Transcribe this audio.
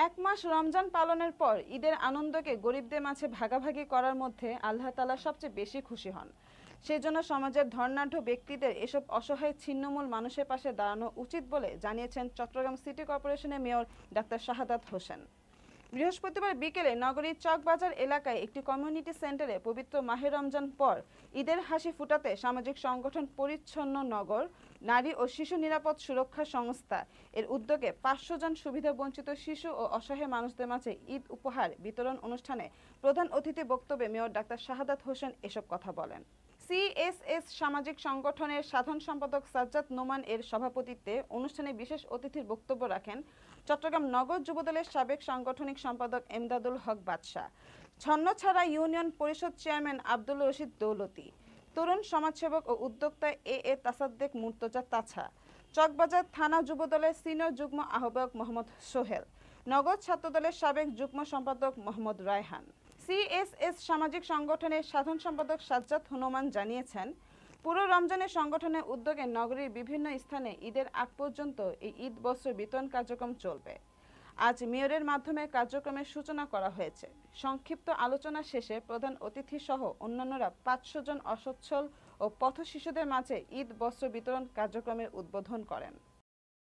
এক মাস রমজান পালনের পর ঈদের আনন্দকে গরিবদের মাঝে ভাগাভাগি করার মধ্যে আল্লাহ তাআলা সবচেয়ে বেশি খুশি হন। সেজন্য সমাজের ধর্নাঢ্য ব্যক্তিদের এসব অসহায় ছিন্নমূল মানুষের পাশে দাঁড়ানো উচিত বলে জানিয়েছেন চট্টগ্রাম সিটি কর্পোরেশনের মেয়র ডাক্তার শাহাদাত হোসেন। বৃহস্পতিবার বিকেলে নগরীর চকবাজার এলাকায় একটি কমিউনিটি সেন্টারে পবিত্র মাহে রমজান পর ঈদের হাসি ফুটাতে সামাজিক সংগঠন পরিচ্ছন্ন নগর নারী ও শিশু নিরাপদ সুরক্ষা সংস্থা এর উদ্যোগে ৫০০ জন সুবিধাবঞ্চিত শিশু ও অসহায় মানুষদের মাঝে ঈদ উপহার বিতরণ অনুষ্ঠানে প্রধান অতিথি বক্তব্যে মেয়র ডাক্তার শাহাদাত হোসেন এসব কথা বলেন। সিএসএস সামাজিক সংগঠনের সাধারণ সম্পাদক সাজ্জাদ নোমান এর সভাপতিত্বে অনুষ্ঠানে বিশেষ অতিথির বক্তব্য রাখেন চট্টগ্রাম নগর যুবদলের সাবেক সাংগঠনিক সম্পাদক এমদাদুল হক বাদশাহ, ছন্নছাড়া ইউনিয়ন পরিষদ চেয়ারম্যান আব্দুল রশিদ দৌলতি, তরুণ সমাজসেবক ও উদ্যোক্তা এ তাসাদ্দেক মুর্তজা তাছা, চকবাজার থানা যুবদলের সিনিয়র যুগ্ম আহ্বায়ক মোহাম্মদ সোহেল, নগর ছাত্রদলের সাবেক যুগ্ম সম্পাদক মোহাম্মদ রায়হান। সিএসএস সামাজিক সংগঠনের সাধারণ সম্পাদক সাজ্জাদ হনুমান জানিয়েছেন, পুরো রমজানের সংগঠনের উদ্যোগে নগরীর বিভিন্ন স্থানে ঈদের আগ পর্যন্ত এই ঈদ বস্ত্র বিতরণ কার্যক্রম চলবে। আজ মেয়রের মাধ্যমে কার্যক্রমের সূচনা করা হয়েছে। সংক্ষিপ্ত আলোচনা শেষে প্রধান অতিথি সহ অন্যান্যরা ৫০০ জন অসচ্ছল ও পথ শিশুদের মাঝে ঈদ বস্ত্র বিতরণ কার্যক্রমের উদ্বোধন করেন।